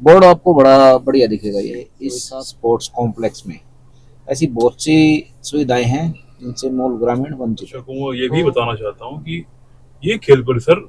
Board आपको बड़ा बढ़िया दिखेगा। ये इस स्पोर्ट्स कॉम्प्लेक्स में ऐसी बहुत सी सुविधाएं हैं जिनसे मूल ग्रामीण वंचित है। दर्शकों को ये भी बताना चाहता हूँ कि ये खेल परिसर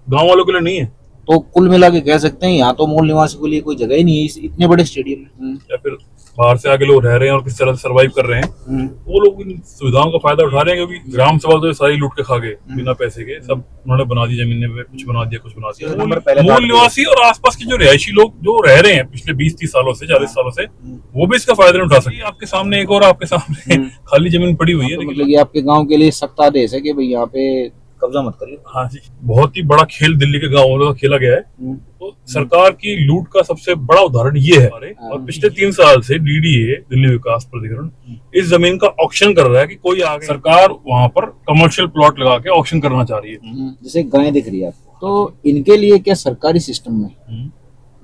गांव वालों के लिए नहीं है, तो कुल मिला के कह सकते हैं यहाँ तो मूल निवासी के लिए कोई जगह ही नहीं है इस इतने बड़े स्टेडियम में। या फिर बाहर से आके लोग रह रहे हैं और किस तरह से सर्वाइव कर रहे हैं, वो लोग इन सुविधाओं का फायदा उठा रहे हैं। क्योंकि ग्राम सभा तो ये सारी लूट के खा गए बिना पैसे के, सब उन्होंने बना दी जमीन में, कुछ बना दिया कुछ बना दिया। मूल निवासी और आसपास के जो रिहायशी लोग जो रह रहे हैं पिछले 20-30 सालों से, 40 सालों से, वो भी इसका फायदा नहीं उठा सकते। आपके सामने एक और आपके सामने खाली जमीन पड़ी हुई है, तो मतलब ये आपके गांव के लिए सख्त आदेश है कि भाई यहाँ पे कब्जा मत करिए। हाँ जी, बहुत ही बड़ा खेल दिल्ली के गाँव वालों का खेला गया है। तो सरकार की लूट का सबसे बड़ा उदाहरण ये है। और पिछले 3 साल से डीडीए, दिल्ली विकास प्राधिकरण, इस जमीन का ऑक्शन कर रहा है कि कोई आगे सरकार वहां पर कमर्शियल प्लॉट लगा के ऑक्शन करना चाह रही है। जैसे गायें दिख रही है आपको, तो इनके लिए क्या सरकारी सिस्टम में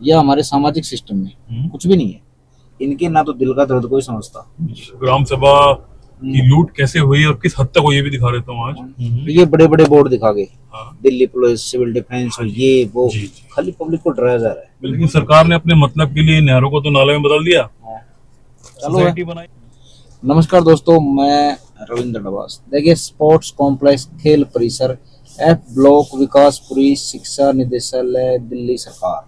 या हमारे सामाजिक सिस्टम में कुछ भी नहीं है। इनके ना तो दिल का दर्द कोई समझता। ग्राम सभा की लूट कैसे हुई और किस हद तक हुई, ये भी दिखा देता हूँ आज। तो ये बड़े बड़े बोर्ड दिखा गए, दिल्ली पुलिस, सिविल डिफेंस, ये वो, खाली पब्लिक को डराया जा रहा है। लेकिन सरकार ने अपने मतलब के लिए नहरों को तो नाले में बदल दिया। चलो बनाई। नमस्कार दोस्तों, मैं रविंद्र नवास। देखिए, स्पोर्ट्स कॉम्प्लेक्स खेल परिसर एफ ब्लॉक विकासपुरी शिक्षा निदेशालय दिल्ली सरकार,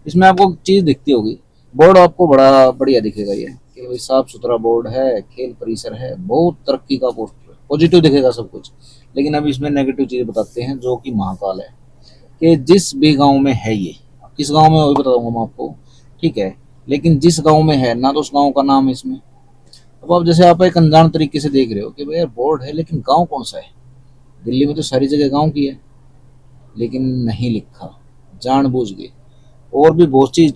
इसमें आपको चीज दिखती होगी। बोर्ड आपको बड़ा बढ़िया दिखेगा। ये कि साफ सुथरा बोर्ड है, खेल परिसर है, बहुत तरक्की का पोस्टर, पॉजिटिव दिखेगा सब कुछ। लेकिन अब इसमें नेगेटिव चीज बताते हैं जो कि महाकाल है। कि जिस भी गांव में है, ये किस गांव में वही बताऊंगा मैं आपको, ठीक है। लेकिन जिस गांव में है ना, तो उस गांव का नाम है इसमें। अब आप जैसे आप एक अनजान तरीके से देख रहे हो कि भाई यार बोर्ड है, लेकिन गांव कौन सा है। दिल्ली में तो सारी जगह गांव की है, लेकिन नहीं लिखा जानबूझ के। और भी बहुत सी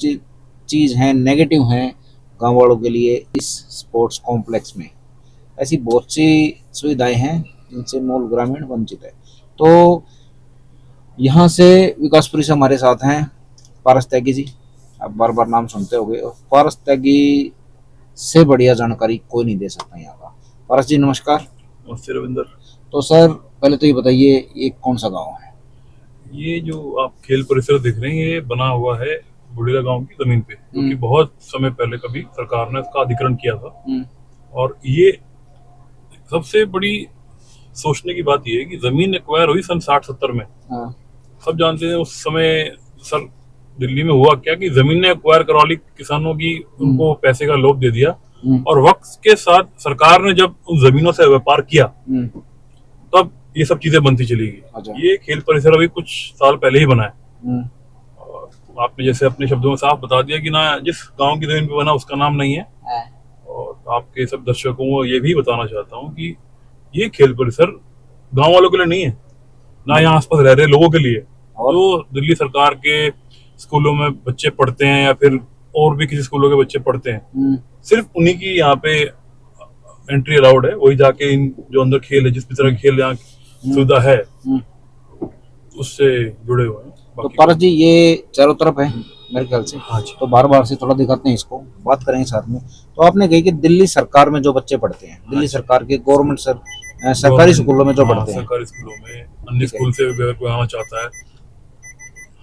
चीज हैं, नेगेटिव हैं गांव वालों के लिए। इस स्पोर्ट्स कॉम्प्लेक्स में ऐसी बहुत सी सुविधाएं हैं जिनसे मूल ग्रामीण वंचित है। तो यहाँ से विकासपुरी से हमारे साथ हैं पारस त्यागी जी। आप बार बार नाम सुनते होंगे। पारस त्यागी से बढ़िया जानकारी कोई नहीं दे सकता यहाँ का। पारस जी नमस्कार। नमस्ते रविंदर। तो सर पहले तो ये बताइए, ये कौन सा गांव है। ये जो आप खेल परिसर देख रहे हैं, ये बना हुआ है बुढ़िया गांव की जमीन पे, क्योंकि बहुत समय पहले कभी सरकार ने इसका अधिग्रहण किया था। और ये सबसे बड़ी सोचने की बात ये है कि जमीन एक्वायर हुई सन 60-70 में। सब जानते हैं उस समय सर दिल्ली में हुआ क्या कि जमीन ने एक्वायर करवा ली किसानों की, उनको पैसे का लोभ दे दिया। और वक्त के साथ सरकार ने जब उन जमीनों से व्यापार किया, तब ये सब चीजें बनती चली गई। ये खेल परिसर अभी कुछ साल पहले ही बना है। आपने जैसे अपने शब्दों में साफ बता दिया कि ना जिस गांव की जमीन पे बना उसका नाम नहीं है। और आपके सब दर्शकों को ये भी बताना चाहता हूँ कि ये खेल परिसर गांव वालों के लिए नहीं है, ना यहाँ आसपास रह रहे लोगों के लिए। जो दिल्ली सरकार के स्कूलों में बच्चे पढ़ते हैं या फिर और भी किसी स्कूलों के बच्चे पढ़ते हैं, सिर्फ उन्हीं की यहाँ पे एंट्री अलाउड है। वही जाके इन जो अंदर खेल है, जिस भी तरह खेल यहाँ सुविधा है, उससे जुड़े हुए हैं। तो पारस जी ये चारों तरफ है मेरे ख्याल से। हाँ जी। तो बार बार से थोड़ा दिखाते हैं, इसको बात करेंगे साथ में। तो आपने कही कि दिल्ली सरकार में जो बच्चे पढ़ते हैं, दिल्ली सरकार के गवर्नमेंट सरकारी स्कूलों में जो पढ़ते हैं, सरकारी स्कूलों में, अन्य स्कूल से अगर कोई आना चाहता है।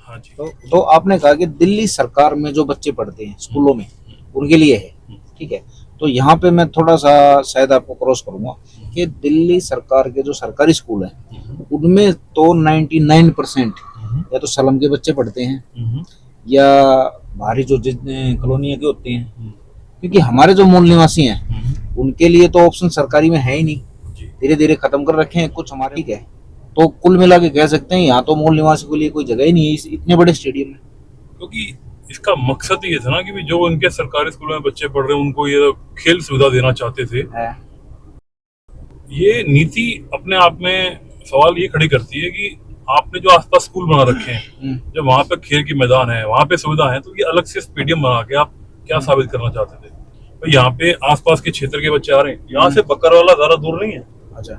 हाँ जी। तो आपने कहा कि दिल्ली सरकार में जो बच्चे पढ़ते हैं स्कूलों में, उनके लिए है, ठीक है। तो यहाँ पे मैं थोड़ा सा शायद आपको क्रॉस करूंगा कि दिल्ली सरकार के जो सरकारी स्कूल है, उनमें तो 99% या तो सलम के बच्चे पढ़ते हैं या बाहरी जो कॉलोनी के होते हैं। क्योंकि हमारे जो मूल निवासी हैं उनके लिए तो ऑप्शन सरकारी में है ही नहीं, धीरे धीरे खत्म कर रखे हैं कुछ हमारे, ठीक है। तो कुल मिला के कह सकते हैं यहाँ तो मूल निवासी के लिए कोई जगह ही नहीं है इस इतने बड़े स्टेडियम में। क्योंकि इसका मकसद ये था ना कि जो उनके सरकारी स्कूलों में बच्चे पढ़ रहे हैं उनको ये खेल सुविधा देना चाहते थे। ये नीति अपने आप में सवाल ये खड़ी करती है कि आपने जो आसपास स्कूल बना रखे हैं, जब वहां पे खेल की मैदान है, वहां पे सुविधा है, तो ये अलग से स्टेडियम बना के आप क्या साबित करना चाहते थे। तो यहाँ पे आसपास के क्षेत्र के बच्चे आ रहे हैं। यहाँ से बकरवाला ज्यादा दूर नहीं है। अच्छा।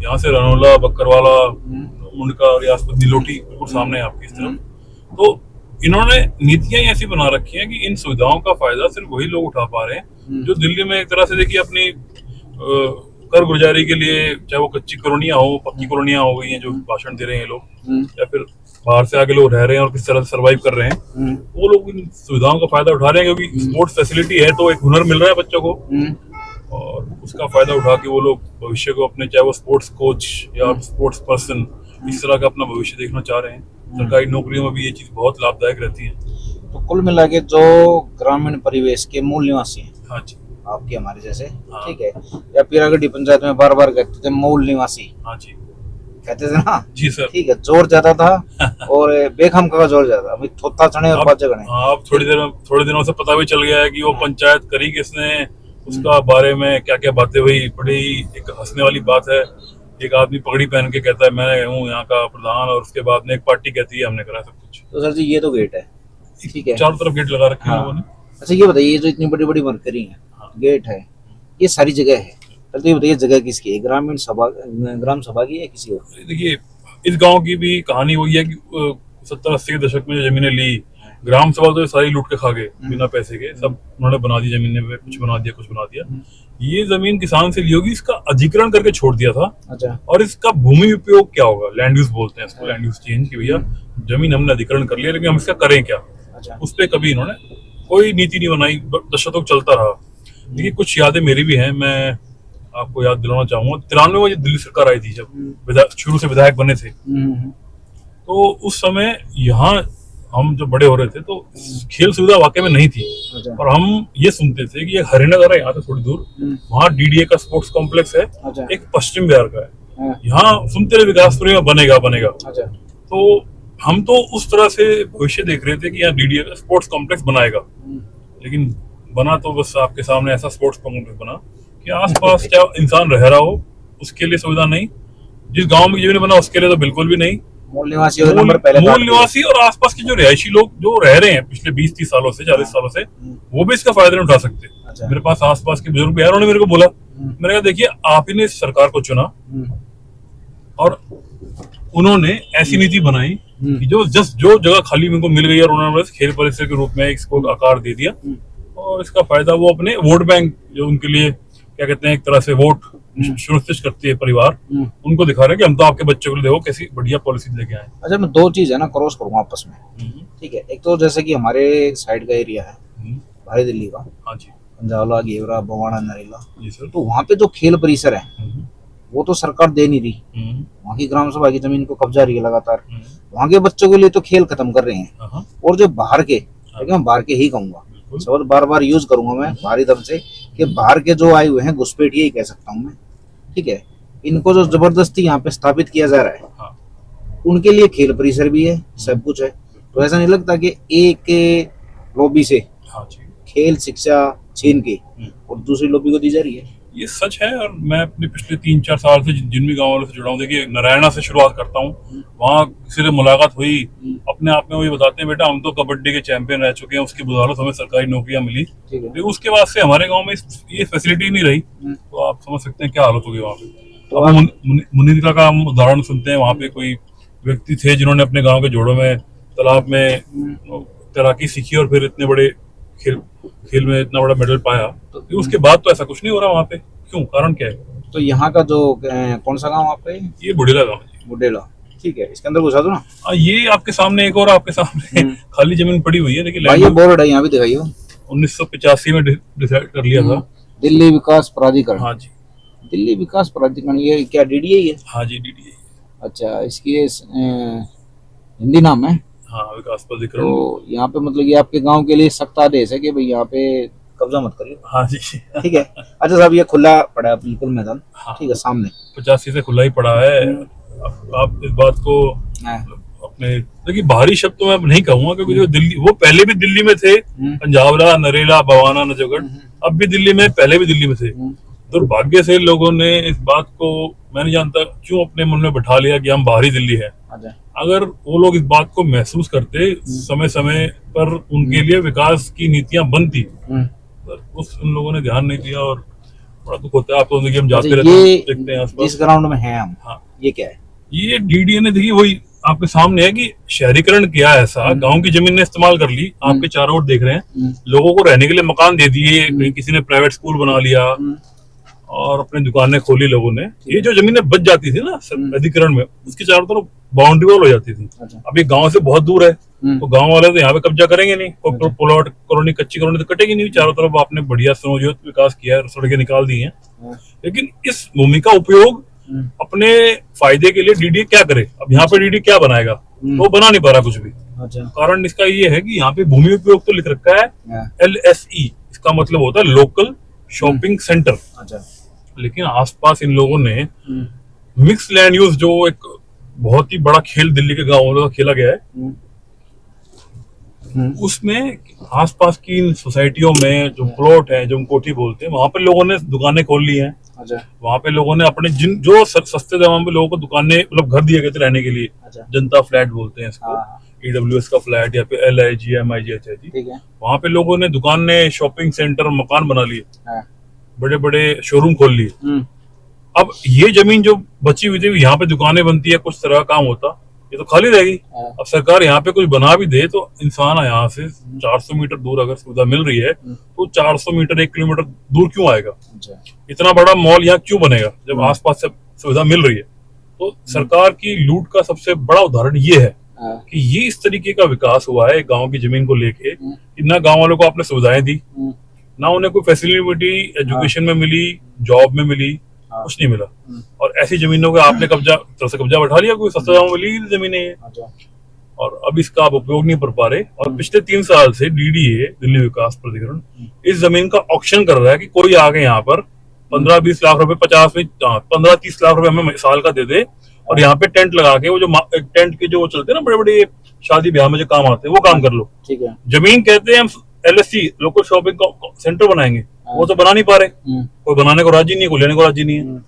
यहाँ से रनौला, बकरवाला, मुंडका और आसपास नीलोटी बिल्कुल सामने है आपकी इस तरफ। तो इन्होंने नीतियां ऐसी बना रखी हैं कि इन सुविधाओं का फायदा सिर्फ वही लोग उठा पा रहे हैं जो दिल्ली में एक तरह से देखिए अपनी कर गुजारी के लिए, चाहे वो कच्ची कॉलोनियां हो, पक्की कॉलोनियां हो गई हैं जो भाषण दे रहे हैं लोग, या फिर बाहर से आके लोग रह रहे हैं और किस तरह से सर्वाइव कर रहे हैं, वो लोग इन सुविधाओं का फायदा उठा रहे हैं, क्योंकि स्पोर्ट्स फैसिलिटी है तो एक हुनर मिल रहा है बच्चों को, और उसका फायदा उठा के वो लोग भविष्य को अपने, चाहे वो स्पोर्ट्स कोच या स्पोर्ट्स पर्सन, इस तरह का अपना भविष्य देखना चाह रहे हैं। सरकारी नौकरियों में भी ये चीज बहुत लाभदायक रहती है। तो कुल मिला के जो ग्रामीण परिवेश के मूल निवासी हैं, हाँ जी, आपके हमारे जैसे, हाँ। ठीक है, या पीरागढ़ी पंचायत में बार बार कहते थे मूल निवासी, हाँ जी, कहते थे ना जी सर, ठीक है, जोर ज्यादा था और बेखम का जोर ज्यादा, अभी थोत्ता चढ़े और बाजे गणे। अब थोड़े दिनों से पता भी चल गया है कि वो पंचायत करी किसने, उसका बारे में क्या क्या बातें हुई। बड़ी एक हंसने वाली बात है, एक आदमी पगड़ी पहन के कहता है मैं हूँ यहाँ का प्रधान, और उसके बाद में एक पार्टी कहती है हमने करा सब कुछ। तो सर जी ये तो गेट है, ठीक है, चारों तरफ गेट लगा रखे हैं हाँ। लोगों ने। अच्छा ये बताइए, ये जो इतनी बड़ी बड़ी मरकरी है, गेट है, ये सारी जगह है, तो ये बताइए जगह किसकी है, ग्रामीण सभा, ग्राम सभा की है किसी और? देखिए इस गांव की भी कहानी वही है कि 70-80 के दशक में जो जमीनें ली, ग्राम सभा तो सारी लूट के खा गए बिना पैसे के, सब उन्होंने बना दी जमीनें, कुछ बना दिया कुछ बना दिया। ये जमीन किसान से ली होगी, इसका अधिग्रहण करके छोड़ दिया था। अच्छा, और इसका भूमि उपयोग क्या होगा, लैंड यूज बोलते हैं इसको, लैंड यूज चेंज की भैया जमीन हमने अधिग्रहण कर लिया, लेकिन हम इसका करें क्या, अच्छा, उस पर कभी इन्होंने कोई नीति नहीं बनाई, दशकों चलता रहा। देखिए कुछ यादें मेरी भी हैं, मैं आपको याद दिलाना चाहूंगा। 93 में जब दिल्ली सरकार आई थी, जब शुरू से विधायक बने थे, तो उस समय यहाँ हम जब बड़े हो रहे थे तो खेल सुविधा वाकई में नहीं थी। अच्छा, और हम ये सुनते थे कि एक हरिनगर है यहाँ से थोड़ी दूर, वहाँ डीडीए का स्पोर्ट्स कॉम्प्लेक्स है, अच्छा, एक पश्चिम बिहार का है, हाँ, यहाँ सुनते रहे विकासपुरी में बनेगा बनेगा। अच्छा, तो हम तो उस तरह से भविष्य देख रहे थे कि यहाँ डीडीए का स्पोर्ट्स कॉम्प्लेक्स बनाएगा, लेकिन बना तो बस आपके सामने ऐसा स्पोर्ट्स कॉम्प्लेक्स बना कि आसपास क्या इंसान रह रहा हो उसके लिए सुविधा नहीं, जिस गांव में जीवन बना उसके लिए तो बिल्कुल भी नहीं। मूल निवासी और नंबर पहले मूल निवासी और आसपास के जो रिहायशी लोग जो रह रहे हैं पिछले 20-30 सालों से, 40 सालों से, वो भी इसका फायदा नहीं उठा सकते। अच्छा, मेरे पास आसपास के बुजुर्ग भी आए, उन्होंने मेरे को बोला, मैंने कहा देखिए आप ही ने इस सरकार को चुना और उन्होंने ऐसी नीति बनाई कि जो जगह खाली मेरे को मिल गई और उन्होंने खेल परिसर के रूप में इसको आकार दे दिया, और इसका फायदा वो अपने वोट बैंक, जो उनके लिए क्या कहते हैं एक तरह से वोट सुनिश्चित करती है परिवार, उनको दिखा रहे हैं कि हम तो आपके बच्चों को देखो कैसी बढ़िया पॉलिसी लेके आए। अच्छा, मैं दो चीज है ना क्रॉस करूंगा आपस में, ठीक है, एक तो जैसे कि हमारे साइड का एरिया है भारी दिल्ली का, हाँ जी, पंजावला, घेवरा, बवाना, नरेला, जी सर, तो वहाँ पे जो खेल परिसर है वो तो सरकार दे नहीं रही, वहाँ की ग्राम सभा की जमीन को कब्जा रही है लगातार, वहाँ के बच्चों के लिए तो खेल खत्म कर रहे हैं, और जो बाहर के, लेकिन मैं बाहर के ही कहूंगा, शब्द बार बार यूज करूंगा मैं भारी दम से, कि बाहर के जो आए हुए हैं घुसपैठिए ही कह सकता हूँ मैं, ठीक है, इनको जो जबरदस्ती यहाँ पे स्थापित किया जा रहा है, उनके लिए खेल परिसर भी है, सब कुछ है, तो ऐसा नहीं लगता कि एक लॉबी से खेल शिक्षा छीन के और दूसरी लॉबी को दी जा रही है? ये सच है। और मैं अपने पिछले 3-4 साल से जिन भी गाँव वालों से जुड़ा हूँ, देखिए नारायणा से शुरुआत करता हूँ, वहाँ किसी से मुलाकात हुई, अपने आप में वो ये बताते हैं बेटा हम तो कबड्डी के चैंपियन रह चुके हैं, उसकी बदौलत हमें सरकारी नौकरियां मिली, लेकिन उसके बाद से हमारे गाँव में ये फैसिलिटी नहीं रही, तो आप समझ सकते हैं क्या हालत होगी वहाँ पे। तो मुनीद्रा का हम उदाहरण सुनते हैं, वहाँ पे कोई व्यक्ति थे जिन्होंने अपने गाँव के जोड़ों में तालाब में तैराकी सीखी और फिर इतने बड़े खेल में इतना बड़ा मेडल पाया, तो उसके बाद तो ऐसा कुछ नहीं हो रहा वहाँ पे। क्यों, कारण क्या है? तो यहाँ का जो कौन सा गाँव आपका? ये बुढ़ेला गाँव है। बुढ़ेला, ठीक है, इसके अंदर घुसा दो ना। ये आपके सामने एक और आपके सामने खाली जमीन पड़ी हुई है, देखिए ये बोर्ड है यहाँ भी दिखाइए, 1985 में डिसाइड कर लिया था दिल्ली विकास प्राधिकरण। हाँ जी, दिल्ली विकास प्राधिकरण, ये क्या डीडीए है? हाँ जी, डीडीए। अच्छा, इसकी हिंदी नाम है? हाँ, विकास प्राधिकरण। तो यहाँ पे मतलब ये आपके गांव के लिए सख्त आदेश है कि भाई यहाँ पे कब्जा मत करिए। हाँ जी, ठीक है। अच्छा साहब, ये खुला पड़ा है बिल्कुल मैदान, हाँ, ठीक है, सामने 85 से खुला ही पड़ा है। आप इस बात को अपने देखिए बाहरी शब्द तो मैं नहीं कहूंगा, क्योंकि जो दिल्ली, वो पहले भी दिल्ली में थे, पंजावला, नरेला, बवाना, नजफगढ़, अब भी दिल्ली में, पहले भी दिल्ली में थे। दुर्भाग्य से लोगों ने इस बात को, मैं नहीं जानता क्यों, अपने मन में बैठा लिया कि हम बाहरी दिल्ली है। अगर वो लोग इस बात को महसूस करते, समय समय पर उनके लिए विकास की नीतियां बनती, उस उन लोगों ने ध्यान नहीं दिया और बड़ा दुख होता है। आप तो देखिए हम जाते रहते हैं, देखते हैं आसपास। जिस ग्राउंड में हैं हम, हाँ, ये क्या है? ये डीडीए ने, देखिए वही आपके सामने है कि शहरीकरण किया ऐसा, गांव की जमीन ने इस्तेमाल कर ली, आपके चारों ओर देख रहे हैं, लोगों को रहने के लिए मकान दे दिए, किसी ने प्राइवेट स्कूल बना लिया, और अपनी दुकानें खोली लोगों ने। ये जो जमीनें बच जाती थी ना अधिग्रहण में, उसके चारों तरफ बाउंड्री वॉल हो जाती थी। अच्छा। अभी गांव से बहुत दूर है तो गांव वाले तो यहाँ पे कब्जा करेंगे नहीं, कोई प्लॉट कॉलोनी कच्ची कॉलोनी तो कटेगी नहीं। चारों तरफ आपने बढ़िया सुनियोजित विकास किया है, सड़कें निकाल दी हैं, लेकिन इस भूमि का उपयोग अपने फायदे के लिए डीडी क्या करे? अब यहाँ पे डीडी क्या बनाएगा? तो बना नहीं पा रहा कुछ भी। अच्छा। कारण इसका ये है कि यहाँ पे भूमि उपयोग तो लिख रखा है LSE, इसका मतलब होता है लोकल शॉपिंग सेंटर। अच्छा। लेकिन आसपास इन लोगों ने मिक्स लैंड यूज, जो एक बहुत ही बड़ा खेल दिल्ली के गांवों में खेला गया है, उसमें आसपास की इन सोसाइटियों में जो प्लॉट है, जो हम कोठी बोलते हैं, वहां पर लोगों ने दुकानें खोल ली हैं। अच्छा। वहां पे लोगों ने अपने जो सस्ते दामों में लोगों को दुकानें, मतलब घर दिए गए थे रहने के लिए। अच्छा। जनता फ्लैट बोलते हैं इसको, EWS का फ्लैट या फिर LIGMIG ठीक है। वहां पे लोगों ने दुकानें, शॉपिंग सेंटर, मकान बना लिए, बड़े बड़े शोरूम खोल लिए। अब ये जमीन जो बची हुई थी, यहाँ पे दुकानें बनती है, कुछ तरह का काम होता, ये तो खाली रहेगी। अब सरकार यहाँ पे कुछ बना भी दे तो इंसान यहाँ से 400 मीटर दूर अगर सुविधा मिल रही है तो 400 मीटर 1 किलोमीटर दूर क्यों आएगा? इतना बड़ा मॉल यहाँ क्यों बनेगा जब आसपास से सुविधा मिल रही है? तो सरकार की लूट का सबसे बड़ा उदाहरण ये है कि ये इस तरीके का विकास हुआ है गाँव की जमीन को लेके। ना गाँव वालों को आपने सुविधाएं दी, ना उन्हें कोई फैसिलिटी एजुकेशन में मिली, जॉब में मिली, कुछ नहीं मिला। और ऐसी जमीनों का आपने कब्जा बैठा लिया, कोई सस्ता दाम में ली जमीनें हैं, और अब इसका आप उपयोग नहीं कर पा रहे। और पिछले 3 साल से DDA, दिल्ली विकास प्राधिकरण, इस जमीन का ऑक्शन कर रहा है कि कोई आगे यहाँ पर 15-20 लाख रुपए, 15-30 लाख रुपए हमें साल का दे दे, और यहाँ पे टेंट लगा के, वो जो टेंट के जो चलते हैं ना बड़े बड़े शादी ब्याह में जो काम आते हैं, वो काम कर लो। ठीक है। जमीन कहते हैं हम LSC लोकल शॉपिंग सेंटर बनाएंगे, वो तो बना नहीं पा रहे। कोई बनाने को राजी नहीं है, कोई लेने को राजी नहीं है।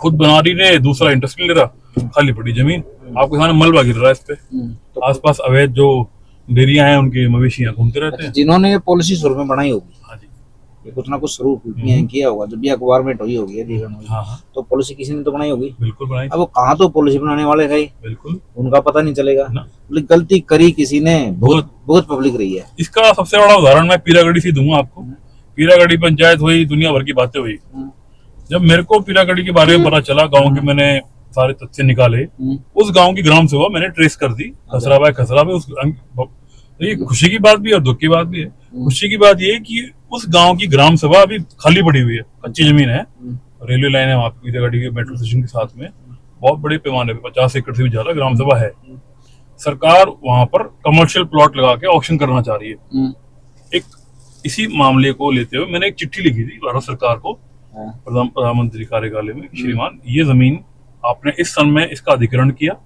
खुद बना रही ने, दूसरा इंटरेस्ट नहीं ले रहा, खाली पड़ी जमीन, आपके सामने मलबा गिर रहा है इस पे। तो आसपास अवैध जो डेयरियां हैं, उनके मवेशी यहाँ घूमते रहते हैं। जिन्होंने ये पॉलिसी शुरू में बनाई होगी, हाँ जी, ये कुछ ना कुछ शुरू किया होगा, जब भी अखबारमेंट हुई होगी तो पॉलिसी किसी ने तो बनाई होगी। बिल्कुल बनाई। अब वो कहाँ तो पॉलिसी बनाने वाले है, बिल्कुल उनका पता नहीं चलेगा। गलती करी किसी ने, बहुत पब्लिक रही है। इसका सबसे बड़ा उदाहरण मैं पीरागढ़ी से दूंगा आपको। पीरागढ़ी पंचायत हुई, दुनिया भर की बातें हुई। जब मेरे को पीरागढ़ी के बारे में पता चला, गांव के मैंने सारे तथ्य निकाले, उस गांव की ग्राम सभा मैंने ट्रेस कर दी खसरा बाय खसरा में। ये खुशी की बात भी है और दुख की बात भी है। खुशी की बात ये कि उस गांव की ग्राम सभा अभी खाली पड़ी हुई है, कच्ची जमीन है, रेलवे लाइन है वहां पे पीरागढ़ी के मेट्रो स्टेशन के साथ में, बहुत बड़े पैमाने पे 50 एकड़ से भी ज्यादा ग्राम सभा है। सरकार वहां पर कमर्शियल प्लॉट लगा के ऑक्शन करना चाह रही है। एक इसी मामले को लेते हुए मैंने एक चिट्ठी लिखी थी भारत सरकार को, प्रधानमंत्री कार्यालय में, श्रीमान ये जमीन आपने इस सन में इसका अधिग्रहण किया,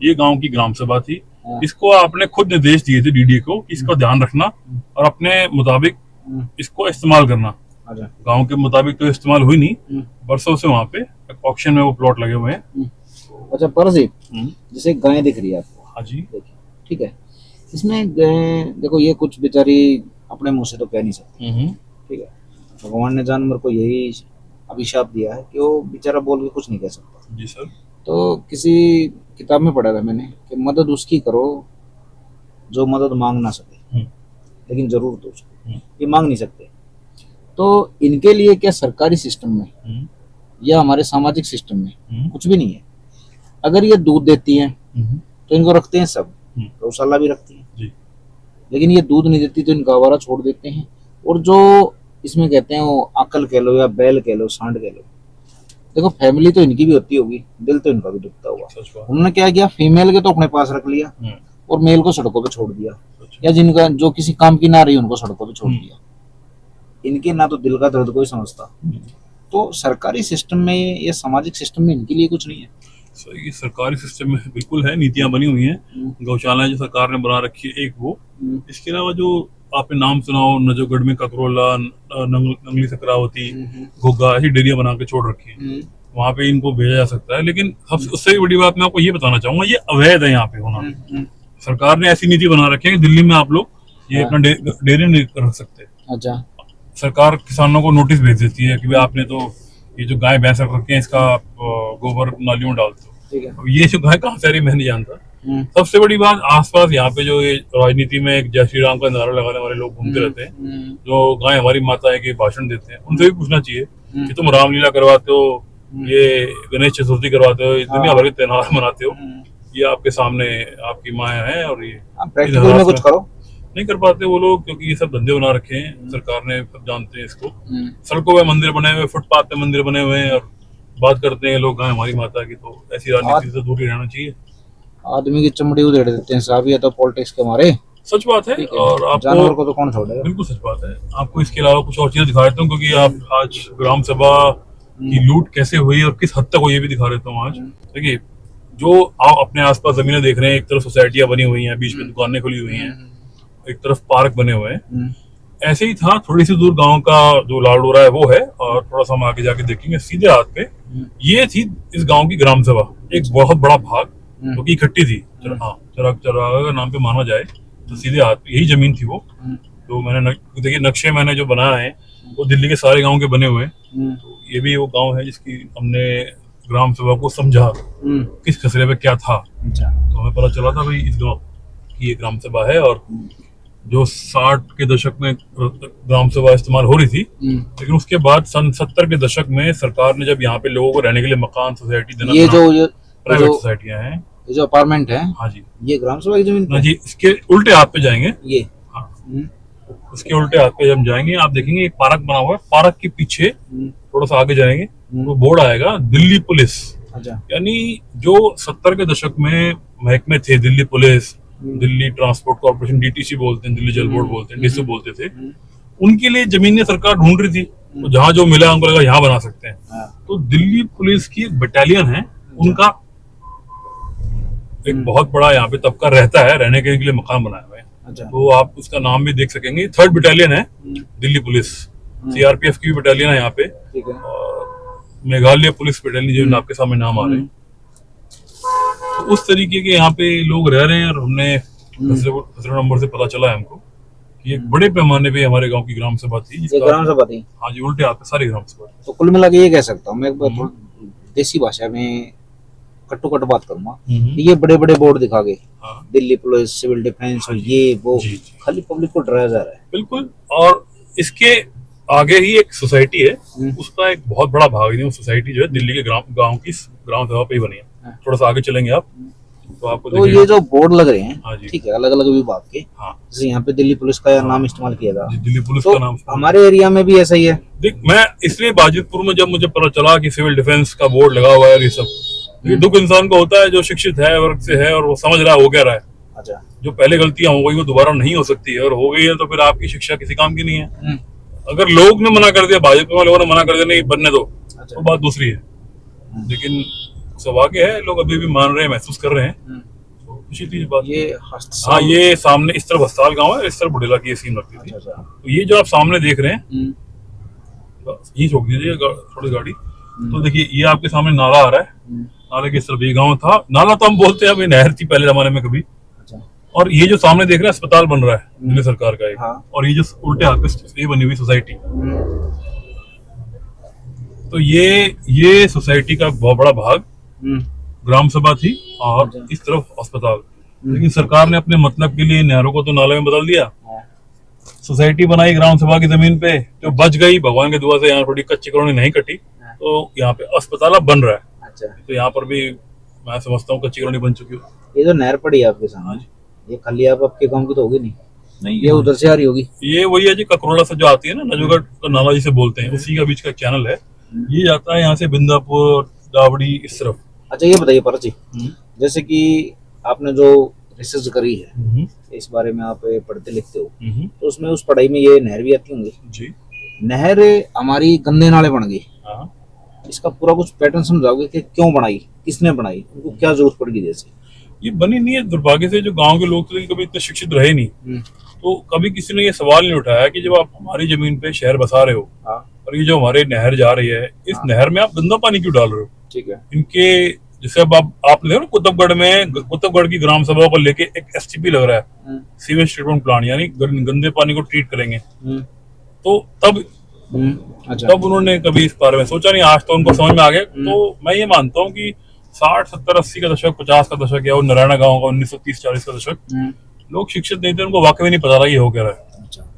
ये गांव की ग्राम सभा थी, इसको आपने खुद निर्देश दिए थे DDA को कि इसका ध्यान रखना और अपने मुताबिक इसको इस्तेमाल करना। गांव के मुताबिक तो इस्तेमाल हुई नहीं, बरसों से वहाँ पे ऑक्शन में वो प्लॉट लगे हुए हैं। अच्छा परसी, जैसे गाय दिख रही है आपको, हाँ जी, ठीक है, इसमें गाय देखो, ये कुछ बेचारी अपने मुंह से तो कह नहीं सकती, ठीक है, भगवान ने जानवर को यही अभिशाप दिया है कि वो बेचारा बोल के कुछ नहीं कह सकता। जी सर। तो किसी किताब में पढ़ा था मैंने कि मदद उसकी करो जो मदद मांग ना सके, लेकिन जरूर दो उसको, ये मांग नहीं सकते। तो इनके लिए क्या सरकारी सिस्टम में या हमारे सामाजिक सिस्टम में कुछ भी नहीं है। अगर ये दूध देती हैं तो इनको रखते हैं सब, गौशाला भी रखती है, लेकिन ये दूध नहीं देती तो इनका आवारा छोड़ देते हैं। और जो इसमें कहते हैं वो आकल कह लो या बैल कह लो, सांड कह लो, देखो फैमिली तो इनकी भी होती होगी, दिल तो इनका भी दुखता होगा। उन्होंने क्या किया, फीमेल के तो अपने पास रख लिया और मेल को सड़कों पे छोड़ दिया, या जिनका जो किसी काम की ना रही उनको सड़कों पे छोड़ दिया। इनके ना तो दिल का दर्द कोई समझता। तो सरकारी सिस्टम में या सामाजिक सिस्टम में इनके लिए कुछ नहीं है। ये सरकारी सिस्टम में बिल्कुल है, नीतियां बनी हुई हैं, गौशालाएं जो सरकार ने बना रखी है एक वो। इसके अलावा जो आपने नाम सुनाओ, नजोगढ़ में ककरोला, नंगली सकरावती, घुग्गा, ऐसी डेयरियां बना के छोड़ रखी है, वहाँ पे इनको भेजा जा सकता है। लेकिन उससे भी बड़ी बात मैं आपको ये बताना चाहूंगा, ये अवैध है यहाँ पे होना। सरकार ने ऐसी नीति बना रखी है कि दिल्ली में आप लोग ये अपना डेयरी नहीं कर सकते। अच्छा। सरकार किसानों को नोटिस भेज देती है कि भाई आपने तो ये जो गाय भैंस रख रखे हैं इसका गोबर नालियों में डाल दो। ये जो गाय कहाँ से आ रही मैं नहीं जानता। सबसे बड़ी बात, आसपास यहाँ पे जो ये राजनीति में एक जय श्री राम का नारा लगाने वाले लोग घूमते रहते हैं, जो गाय हमारी माता है कि भाषण देते हैं, उनसे भी पूछना चाहिए कि तुम रामलीला करवाते हो, ये गणेश चतुर्थी करवाते हो, दुनिया भर के त्योहार मनाते हो, ये आपके सामने आपकी माया है और ये प्रैक्टिकल में कुछ करो। नहीं कर पाते वो लोग, क्योंकि ये सब धंधे बना रखे हैं, सरकार ने सब जानते हैं इसको। सड़कों पे मंदिर बने हुए, फुटपाथ पे मंदिर बने हुए हैं, और बात करते हैं लोग गाय हमारी माता की। तो ऐसी राजनीति से दूर ही रहना चाहिए। आदमी की चमड़ी उधेड़ देते हैं साहब, ये तो पॉलिटिक्स के मारे। सच बात है। और आपको जानवर को तो कौन छोड़ेगा। बिल्कुल सच बात है। आपको इसके अलावा कुछ और चीजें दिखा देता हूँ, क्योंकि आप आज ग्राम सभा की लूट कैसे हुई और किस हद तक हुई ये भी दिखा देता हूँ आज। देखिए, जो आप अपने आसपास जमीनें देख रहे हैं, एक तरफ सोसाइटियां बनी हुई हैं, बीच में दुकानें खुली हुई हैं, एक तरफ पार्क बने हुए हैं, ऐसे ही था। थोड़ी सी दूर गांव का जो लाडोरा है वो है, और थोड़ा सा हम आगे जाके देखेंगे सीधे हाथ पे ये थी इस गांव की ग्राम सभा। एक बहुत बड़ा भाग जो की इकट्ठी थी, चिराग का नाम पे माना जाए तो सीधे हाथ पे यही जमीन थी वो। तो मैंने देखिए नक्शे मैंने जो बनाया है वो दिल्ली के सारे गाँव के बने हुए हैं। तो ये भी वो गाँव है जिसकी हमने ग्राम सभा को समझा किस खसरे पे क्या था। तो हमें पता चला था भाई इस गाँव की ये ग्राम सभा है, और जो 60 के दशक में ग्राम सभा इस्तेमाल हो रही थी, लेकिन उसके बाद सन 70 के दशक में सरकार ने जब यहाँ पे लोगों को रहने के लिए मकान सोसाइटी देना, ये जो प्राइवेट सोसाइटियां हैं, ये जो अपार्टमेंट है, हाँ जी, ये ग्राम सभा की जमीन हाँ जी। इसके उल्टे हाथ पे जाएंगे, ये हाँ, उसके उल्टे हाथ पे जब जाएंगे आप देखेंगे एक पार्क बना हुआ है। पार्क के पीछे थोड़ा सा आगे जाएंगे तो बोर्ड आएगा दिल्ली पुलिस। यानी जो 70 के दशक में महकमे थे, Delhi police, Delhi transport corporation, DTC बोलते हैं, दिल्ली जल बोर्ड बोलते हैं, डीसी बोलते थे, उनके लिए जमीनें सरकार ढूंढ रही थी। तो जहां जो मिला उनको लगा यहाँ बना सकते हैं। तो दिल्ली पुलिस की एक बटालियन है, उनका एक बहुत बड़ा यहाँ पे तबका रहता है, रहने के लिए मकान बनाया हुआ है। तो आप उसका नाम भी देख सकेंगे। 3rd बटालियन है दिल्ली पुलिस, सीआरपीएफ की भी बटालियन है यहाँ पे, और मेघालय पुलिस बटालियन जो आपके सामने नाम आ रहे हैं। तो उस तरीके के यहाँ पे लोग रह रहे हैं, और हमने दूसरे नंबर से पता चला है हमको कि एक बड़े पैमाने पे हमारे गांव की ग्राम सभा थी। ग्राम सभा थी, हाँ जी, उल्टे हाथ पे सारी ग्राम सभा। तो कुल मिला के ये कह सकता हूँ मैं, एक बार देसी भाषा में कट्टू कट बात करूंगा, ये बड़े बड़े बोर्ड दिखा गए, दिल्ली पुलिस, सिविल डिफेंस और ये वो, खाली पब्लिक को डराया जा रहा है। बिल्कुल। और इसके आगे ही एक सोसाइटी है, उसका एक बहुत बड़ा भाग है। वो सोसाइटी जो है दिल्ली के गांव की ग्राम सभा पे ही बनी है। थोड़ा सा आगे चलेंगे आप तो आपको तो ये जो बोर्ड लग रहे हैं, हाँ जी, ठीक है, अलग अलग विभाग के, जैसे यहाँ पे दिल्ली पुलिस का नाम इस्तेमाल किया था, दिल्ली पुलिस तो का नाम हमारे एरिया में भी ऐसा ही है। देख, मैं इसलिए बाजितपुर में जब मुझे पता चला कि सिविल डिफेंस का बोर्ड लगा हुआ है, ये सब ये दुख इंसान को होता है जो शिक्षित है, वर्ग से है, और वो समझ रहा है हो क्या रहा है। अच्छा, जो पहले गलतियां हो गई वो दोबारा नहीं हो सकती है, और हो गई है तो फिर आपकी शिक्षा किसी काम की नहीं है। अगर लोग ने मना कर दिया, भाजपा वाले लोगों ने मना कर दिया नहीं बनने दो, तो बात दूसरी है। लेकिन सौभाग्य है लोग अभी भी मान रहे हैं, महसूस कर रहे हैं, तो खुशी की बात। ये हाँ, ये सामने इस तरफ हस्ताल गांव है, इस तरफ बुढ़ेला की ये सीन लगती थी। तो ये जो आप सामने देख रहे हैं, ये रोक दीजिए थोड़ी गाड़ी, तो देखिए ये आपके सामने नाला आ रहा है। नाले के इस तरफ ये गाँव था। नाला तो हम बोलते हैं, अभी नहर थी पहले जमाने में कभी। और ये जो सामने देख रहे हैं अस्पताल बन रहा है दिल्ली सरकार का, और ये जो उल्टे हाथ पे ये बनी हुई सोसाइटी, तो ये सोसाइटी का बहुत बड़ा भाग ग्राम सभा थी, और इस तरफ अस्पताल। लेकिन सरकार ने अपने मतलब के लिए नहरों को तो नाले में बदल दिया, सोसाइटी बनाई ग्राम सभा की जमीन पे, जो बच गई भगवान के दुआ से। यहाँ थोड़ी कच्ची कॉलोनी नहीं कटी, तो यहाँ पे अस्पताल अब बन रहा है। तो यहाँ पर भी मैं समझता हूँ कच्ची कॉलोनी बन चुकी है। ये जो नहर पड़ी है आपके सामने, ये खाली आपके गांव की तो होगी नहीं, ये उधर से आ रही होगी। ये वही है जी, ककरोला से जो आती है ना, नजूगढ़ का नाला जिसे बोलते हैं, उसी का बीच का चैनल है। ये जाता है यहाँ से बिंदापुर, दावड़ी, इस तरफ। अच्छा, ये बताइए परची, जैसे कि आपने जो रिसर्च करी है इस बारे में, आप पढ़ते लिखते हो, तो उसमें उस पढ़ाई में ये नहर भी आती होंगी जी। नहर हमारी गंदे नाले बन गई, इसका पूरा कुछ पैटर्न समझाओगे कि क्यों बनाई, किसने बनाई, उनको क्या जरूरत पड़ गई? जैसे ये बनी नहीं है, दुर्भाग्य से जो गांव के लोग थे कभी इतने शिक्षित रहे नहीं, तो कभी किसी ने ये सवाल नहीं उठाया कि जब आप हमारी जमीन पे शहर बसा रहे हो, और ये जो हमारे नहर जा रही है, इस नहर में आप गंदा पानी क्यों डाल रहे हो? ठीक है, इनके जैसे अब आपने देखा ना कुतुबगढ़ की ग्राम सभा को लेके एक एसटीपी लग रहा है, सीवेज ट्रीटमेंट प्लांट, यानी गंदे पानी को ट्रीट करेंगे। तो तब उन्होंने कभी इस बारे में सोचा नहीं, आज तो उनको समझ में आ गया। तो मैं ये मानता हूँ कि 60, 70, 80 का दशक, 50 का दशक, या नारायणा गांव का 1930-40 का दशक, लोग शिक्षित नहीं थे, उनको वाकई नहीं पता था ये हो क्या रहा है।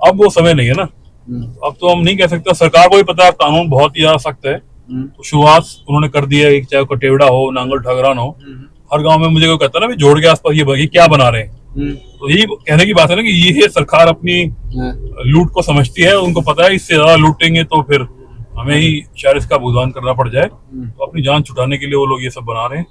अब वो समय नहीं है ना, अब तो हम नहीं कह सकते, सरकार को भी पता है कानून बहुत ही ज्यादा सख्त है, तो शुरुआत उन्होंने कर दी है, चाहे कटेवड़ा हो, नांगल ठगरान हो, हर गांव में मुझे कोई कहता है ना जोड़ के आसपास ये क्या बना रहे हैं। तो यही कहने की बात है ना कि ये सरकार अपनी लूट को समझती है, उनको पता है इससे ज्यादा लूटेंगे तो फिर हमें ही शायद इसका भुगतान करना पड़ जाए, तो अपनी जान छुटाने के लिए वो लोग ये सब बना रहे हैं।